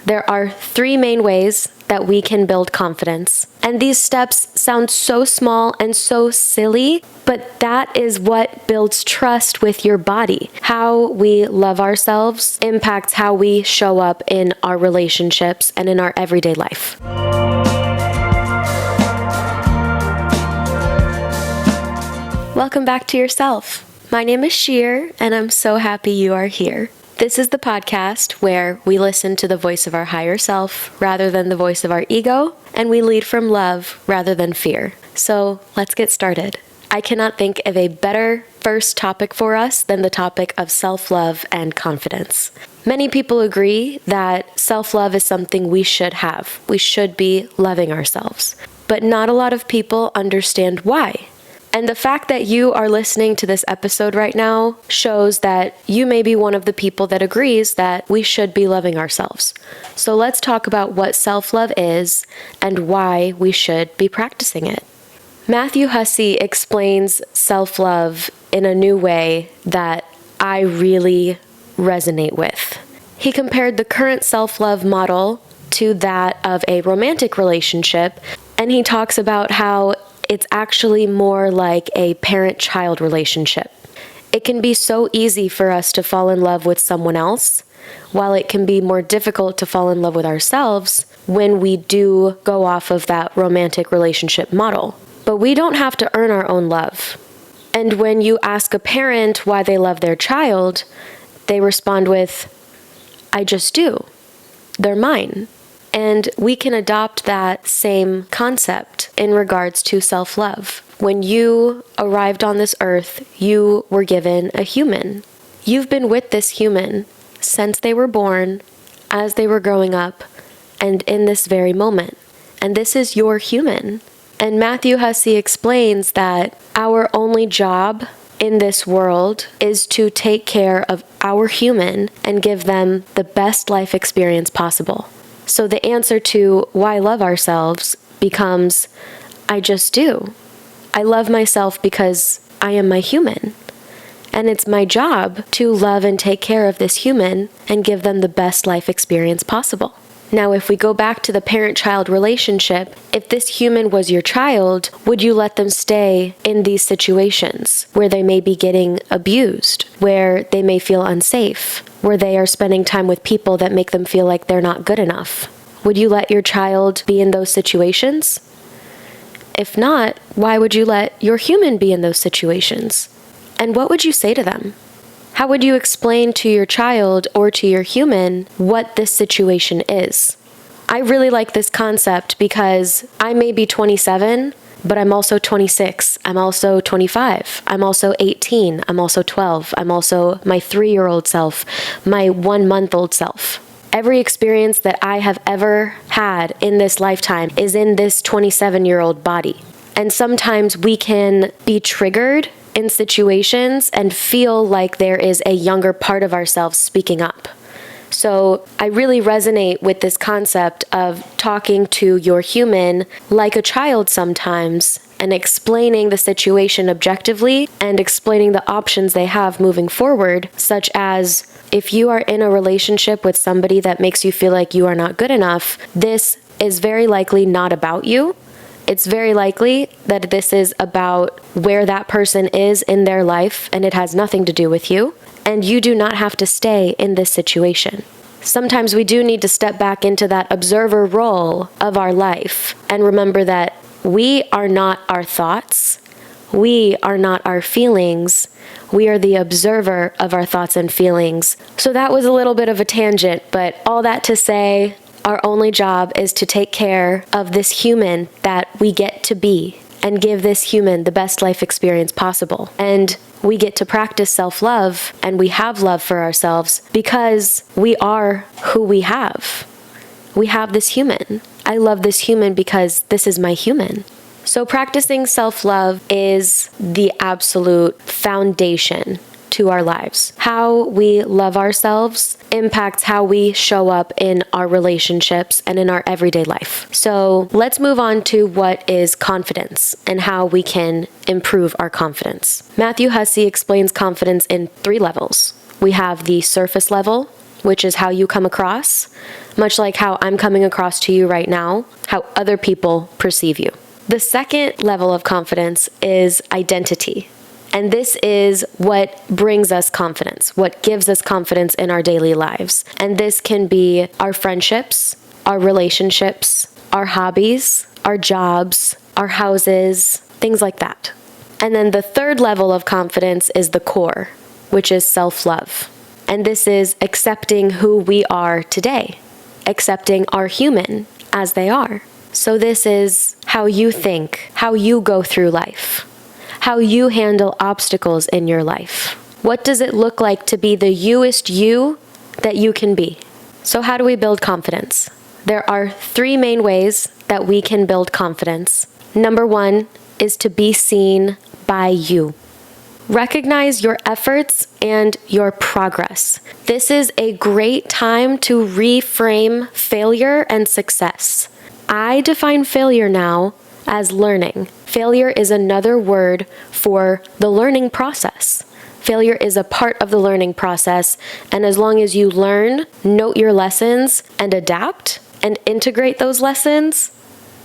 There are 3 main ways that we can build confidence. And these steps sound so small and so silly, but that is what builds trust with your body. How we love ourselves impacts how we show up in our relationships and in our everyday life. Welcome back to yourself. My name is Sheer, and I'm so happy you are here. This is the podcast where we listen to the voice of our higher self rather than the voice of our ego, and we lead from love rather than fear. So let's get started. I cannot think of a better first topic for us than the topic of self-love and confidence. Many people agree that self-love is something we should have. We should be loving ourselves. But not a lot of people understand why. And the fact that you are listening to this episode right now shows that you may be one of the people that agrees that we should be loving ourselves. So let's talk about what self-love is and why we should be practicing it. Matthew Hussey explains self-love in a new way that I really resonate with. He compared the current self-love model to that of a romantic relationship, and he talks about how it's actually more like a parent-child relationship. It can be so easy for us to fall in love with someone else, while it can be more difficult to fall in love with ourselves when we do go off of that romantic relationship model. But we don't have to earn our own love. And when you ask a parent why they love their child, they respond with, "I just do. They're mine." And we can adopt that same concept in regards to self-love. When you arrived on this earth, you were given a human. You've been with this human since they were born, as they were growing up, and in this very moment. And this is your human. And Matthew Hussey explains that our only job in this world is to take care of our human and give them the best life experience possible. So the answer to why love ourselves becomes, I just do. I love myself because I am my human. And it's my job to love and take care of this human and give them the best life experience possible. Now, if we go back to the parent-child relationship, if this human was your child, would you let them stay in these situations where they may be getting abused, where they may feel unsafe, where they are spending time with people that make them feel like they're not good enough? Would you let your child be in those situations? If not, why would you let your human be in those situations? And what would you say to them? How would you explain to your child or to your human what this situation is? I really like this concept because I may be 27, but I'm also 26. I'm also 25. I'm also 18. I'm also 12. I'm also my 3-year-old self, my 1-month-old self. Every experience that I have ever had in this lifetime is in this 27-year-old body. And sometimes we can be triggered in situations and feel like there is a younger part of ourselves speaking up. So I really resonate with this concept of talking to your human like a child sometimes and explaining the situation objectively and explaining the options they have moving forward, such as if you are in a relationship with somebody that makes you feel like you are not good enough, this is very likely not about you. It's very likely that this is about where that person is in their life and it has nothing to do with you, and you do not have to stay in this situation. Sometimes we do need to step back into that observer role of our life and remember that we are not our thoughts, we are not our feelings, we are the observer of our thoughts and feelings. So that was a little bit of a tangent, but all that to say, our only job is to take care of this human that we get to be and give this human the best life experience possible. And we get to practice self-love and we have love for ourselves because we are who we have. We have this human. I love this human because this is my human. So practicing self-love is the absolute foundation to our lives. How we love ourselves impacts how we show up in our relationships and in our everyday life. So let's move on to what is confidence and how we can improve our confidence. Matthew Hussey explains confidence in 3 levels. We have the surface level, which is how you come across. much like how I'm coming across to you right now, how other people perceive you. The second level of confidence is identity. And this is what brings us confidence, what gives us confidence in our daily lives. And this can be our friendships, our relationships, our hobbies, our jobs, our houses, things like that. And then the third level of confidence is the core, which is self-love. And this is accepting who we are today, accepting our human as they are. So this is how you think, how you go through life, how you handle obstacles in your life. What does it look like to be the youest you that you can be? So how do we build confidence? There are 3 main ways that we can build confidence. Number 1 is to be seen by you. Recognize your efforts and your progress. This is a great time to reframe failure and success. I define failure now as learning. Failure is another word for the learning process. Failure is a part of the learning process, and as long as you learn, note your lessons, and adapt, and integrate those lessons,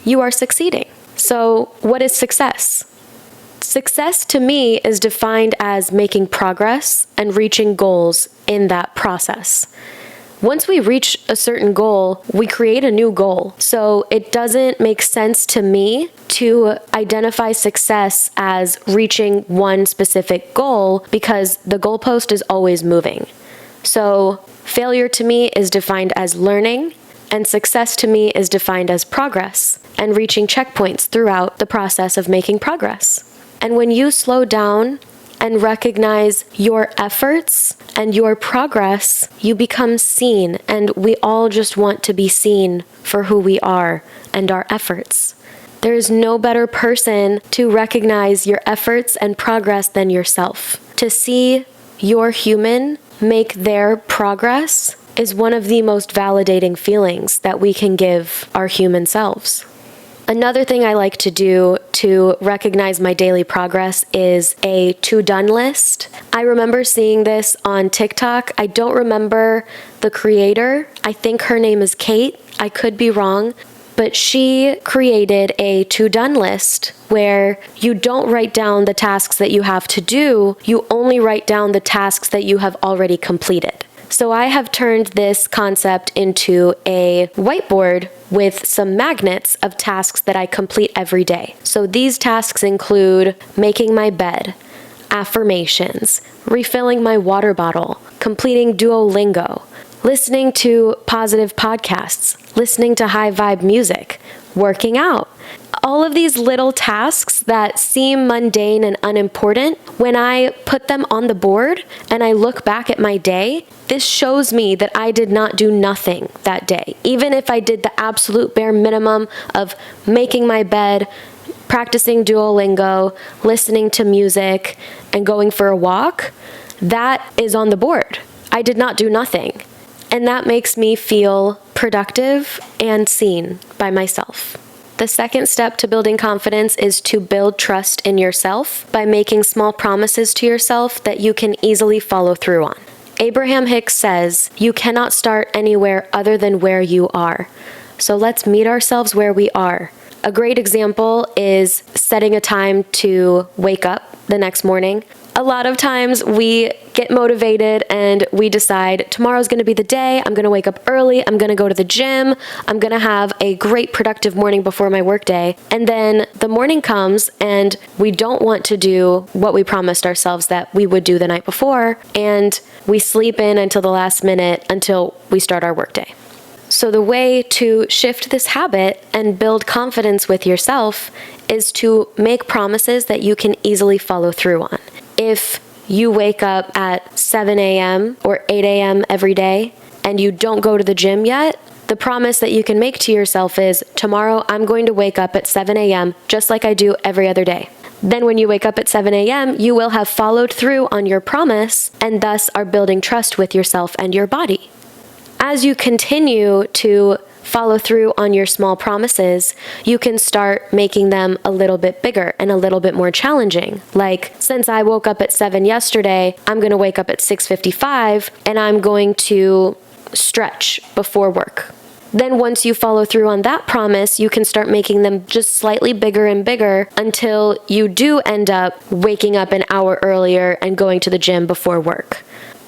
you are succeeding. So, what is success? Success to me is defined as making progress and reaching goals in that process. Once we reach a certain goal, we create a new goal. So it doesn't make sense to me to identify success as reaching one specific goal because the goalpost is always moving. So failure to me is defined as learning, and success to me is defined as progress and reaching checkpoints throughout the process of making progress. And when you slow down and recognize your efforts and your progress, you become seen, and we all just want to be seen for who we are and our efforts. There is no better person to recognize your efforts and progress than yourself. To see your human make their progress is one of the most validating feelings that we can give our human selves. Another thing I like to do to recognize my daily progress is a to-done list. I remember seeing this on TikTok. I don't remember the creator. I think her name is Kate. I could be wrong. But she created a to-done list where you don't write down the tasks that you have to do. You only write down the tasks that you have already completed. So I have turned this concept into a whiteboard with some magnets of tasks that I complete every day. So these tasks include making my bed, affirmations, refilling my water bottle, completing Duolingo, listening to positive podcasts, listening to high vibe music, working out. All of these little tasks that seem mundane and unimportant, when I put them on the board and I look back at my day, this shows me that I did not do nothing that day. Even if I did the absolute bare minimum of making my bed, practicing Duolingo, listening to music, and going for a walk, that is on the board. I did not do nothing. And that makes me feel productive and seen by myself. The second step to building confidence is to build trust in yourself by making small promises to yourself that you can easily follow through on. Abraham Hicks says, "You cannot start anywhere other than where you are." So let's meet ourselves where we are. A great example is setting a time to wake up the next morning. A lot of times we get motivated and we decide tomorrow's going to be the day. I'm going to wake up early. I'm going to go to the gym. I'm going to have a great productive morning before my workday. And then the morning comes and we don't want to do what we promised ourselves that we would do the night before. And we sleep in until the last minute until we start our workday. So the way to shift this habit and build confidence with yourself is to make promises that you can easily follow through on. If you wake up at 7 a.m. or 8 a.m. every day and you don't go to the gym yet, the promise that you can make to yourself is, tomorrow I'm going to wake up at 7 a.m. just like I do every other day. Then when you wake up at 7 a.m., you will have followed through on your promise and thus are building trust with yourself and your body. As you continue to follow through on your small promises, you can start making them a little bit bigger and a little bit more challenging. Like, since I woke up at 7 yesterday, I'm going to wake up at 6:55 and I'm going to stretch before work. Then once you follow through on that promise, you can start making them just slightly bigger and bigger until you do end up waking up an hour earlier and going to the gym before work.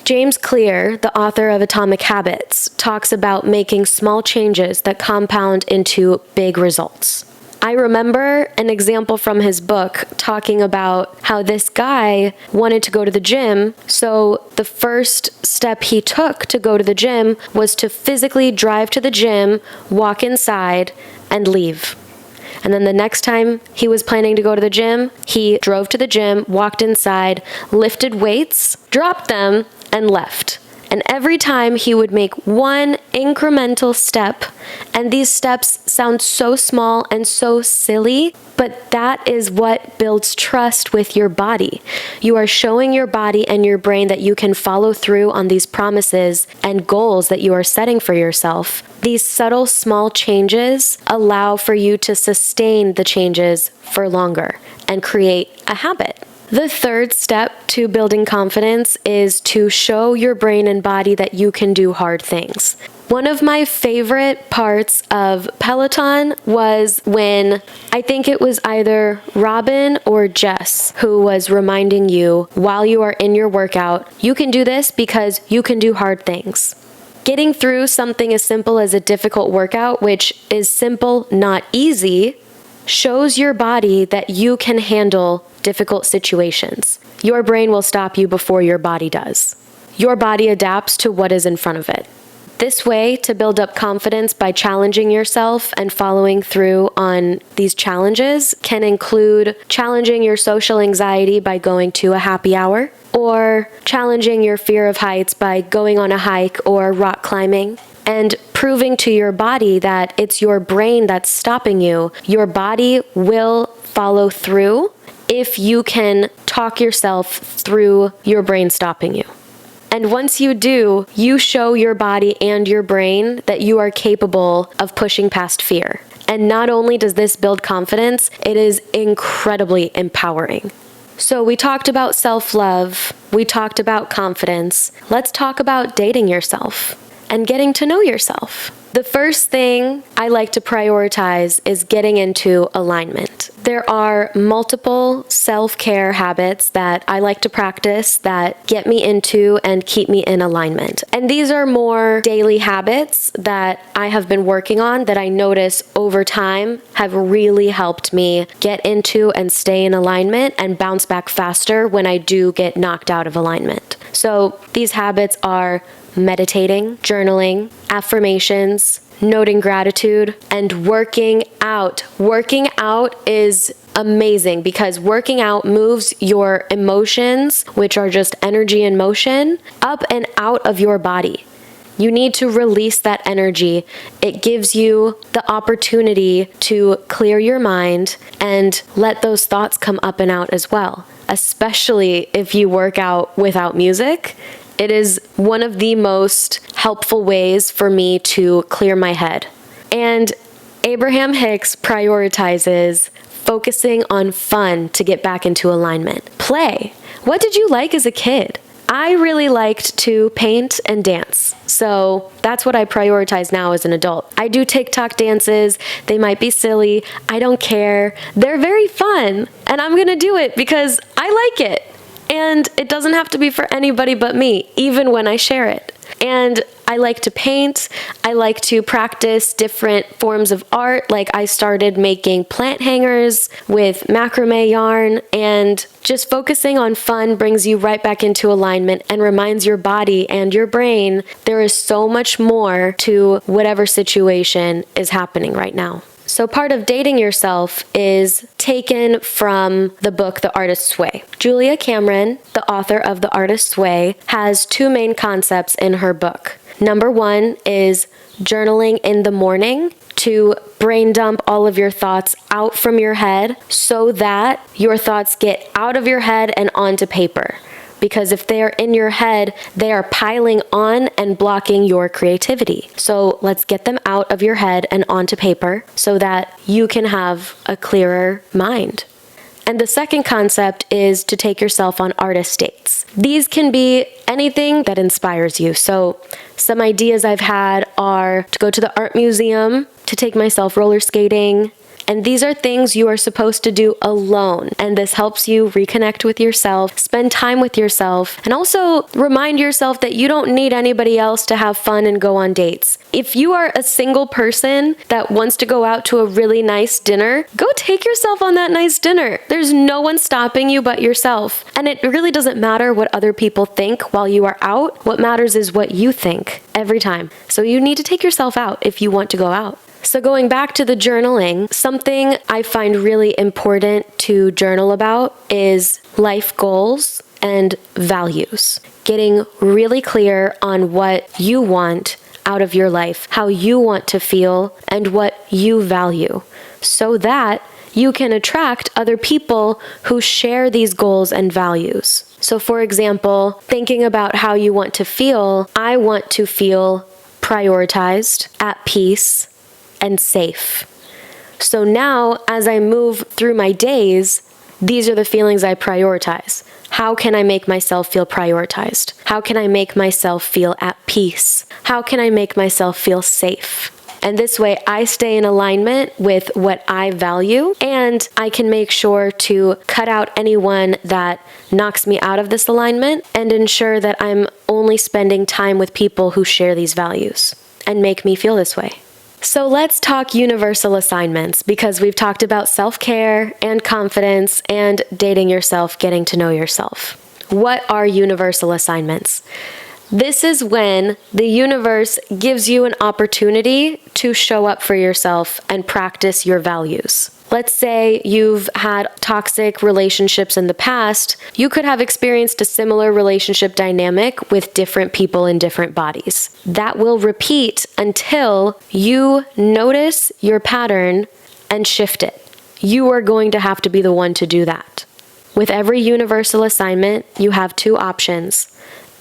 James Clear, the author of Atomic Habits, talks about making small changes that compound into big results. I remember an example from his book talking about how this guy wanted to go to the gym, so the first step he took to go to the gym was to physically drive to the gym, walk inside, and leave. And then the next time he was planning to go to the gym, he drove to the gym, walked inside, lifted weights, dropped them, and left. And every time he would make one incremental step, and these steps sound so small and so silly, but that is what builds trust with your body. You are showing your body and your brain that you can follow through on these promises and goals that you are setting for yourself. These subtle, small changes allow for you to sustain the changes for longer and create a habit. The third step to building confidence is to show your brain and body that you can do hard things. One of my favorite parts of Peloton was when I think it was either Robin or Jess who was reminding you while you are in your workout, you can do this because you can do hard things. Getting through something as simple as a difficult workout, which is simple, not easy, shows your body that you can handle difficult situations. Your brain will stop you before your body does. Your body adapts to what is in front of it. This way, to build up confidence by challenging yourself and following through on these challenges can include challenging your social anxiety by going to a happy hour, or challenging your fear of heights by going on a hike or rock climbing, and proving to your body that it's your brain that's stopping you. Your body will follow through if you can talk yourself through your brain stopping you. And once you do, you show your body and your brain that you are capable of pushing past fear. And not only does this build confidence, it is incredibly empowering. So we talked about self-love, we talked about confidence. Let's talk about dating yourself and getting to know yourself. The first thing I like to prioritize is getting into alignment. There are multiple self-care habits that I like to practice that get me into and keep me in alignment. And these are more daily habits that I have been working on that I notice over time have really helped me get into and stay in alignment and bounce back faster when I do get knocked out of alignment. So these habits are meditating, journaling, affirmations, noting gratitude, and working out. Working out is amazing because working out moves your emotions, which are just energy and motion, up and out of your body. You need to release that energy. It gives you the opportunity to clear your mind and let those thoughts come up and out as well, especially if you work out without music. It is one of the most helpful ways for me to clear my head. And Abraham Hicks prioritizes focusing on fun to get back into alignment. Play. What did you like as a kid? I really liked to paint and dance. So that's what I prioritize now as an adult. I do TikTok dances. They might be silly. I don't care. They're very fun. And I'm going to do it because I like it. And it doesn't have to be for anybody but me, even when I share it. And I like to paint. I like to practice different forms of art. Like I started making plant hangers with macrame yarn, and just focusing on fun brings you right back into alignment and reminds your body and your brain there is so much more to whatever situation is happening right now. So part of dating yourself is taken from the book, The Artist's Way. Julia Cameron, the author of The Artist's Way, has two main concepts in her book. Number one is journaling in the morning to brain dump all of your thoughts out from your head so that your thoughts get out of your head and onto paper. Because if they are in your head, they are piling on and blocking your creativity. So let's get them out of your head and onto paper so that you can have a clearer mind. And the second concept is to take yourself on artist dates. These can be anything that inspires you. So some ideas I've had are to go to the art museum, to take myself roller skating. And these are things you are supposed to do alone. And this helps you reconnect with yourself, spend time with yourself, and also remind yourself that you don't need anybody else to have fun and go on dates. If you are a single person that wants to go out to a really nice dinner, go take yourself on that nice dinner. There's no one stopping you but yourself. And it really doesn't matter what other people think while you are out. What matters is what you think every time. So you need to take yourself out if you want to go out. So going back to the journaling, something I find really important to journal about is life goals and values. Getting really clear on what you want out of your life, how you want to feel, and what you value, so that you can attract other people who share these goals and values. So for example, thinking about how you want to feel, I want to feel prioritized, at peace, and safe. So now, as I move through my days, these are the feelings I prioritize. How can I make myself feel prioritized? How can I make myself feel at peace? How can I make myself feel safe? And this way, I stay in alignment with what I value, and I can make sure to cut out anyone that knocks me out of this alignment and ensure that I'm only spending time with people who share these values and make me feel this way. So let's talk universal assignments, because we've talked about self-care and confidence and dating yourself, getting to know yourself. What are universal assignments? This is when the universe gives you an opportunity to show up for yourself and practice your values. Let's say you've had toxic relationships in the past. You could have experienced a similar relationship dynamic with different people in different bodies. That will repeat until you notice your pattern and shift it. You are going to have to be the one to do that. With every universal assignment, you have two options: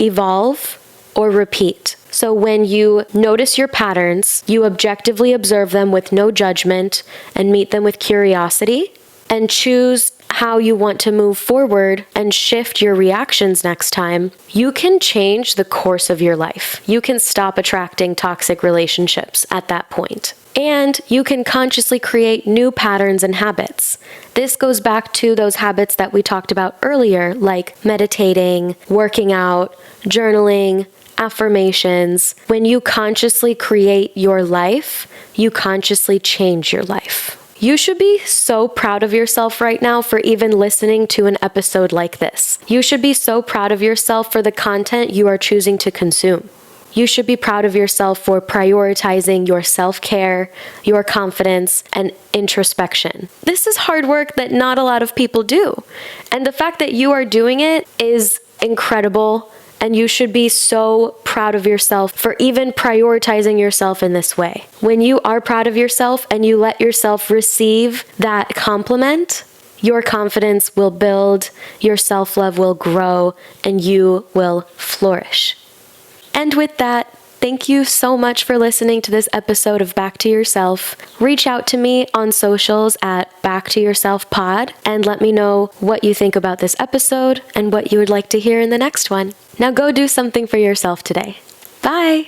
evolve or repeat. So when you notice your patterns, you objectively observe them with no judgment and meet them with curiosity, and choose how you want to move forward and shift your reactions next time. You can change the course of your life. You can stop attracting toxic relationships at that point. And you can consciously create new patterns and habits. This goes back to those habits that we talked about earlier, like meditating, working out, journaling, affirmations. When you consciously create your life, you consciously change your life. You should be so proud of yourself right now for even listening to an episode like this. You should be so proud of yourself for the content you are choosing to consume. You should be proud of yourself for prioritizing your self-care, your confidence, and introspection. This is hard work that not a lot of people do. And the fact that you are doing it is incredible. And you should be so proud of yourself for even prioritizing yourself in this way. When you are proud of yourself and you let yourself receive that compliment, your confidence will build, your self-love will grow, and you will flourish. And with that, thank you so much for listening to this episode of Back to Yourself. Reach out to me on socials at Back to Yourself Pod and let me know what you think about this episode and what you would like to hear in the next one. Now go do something for yourself today. Bye!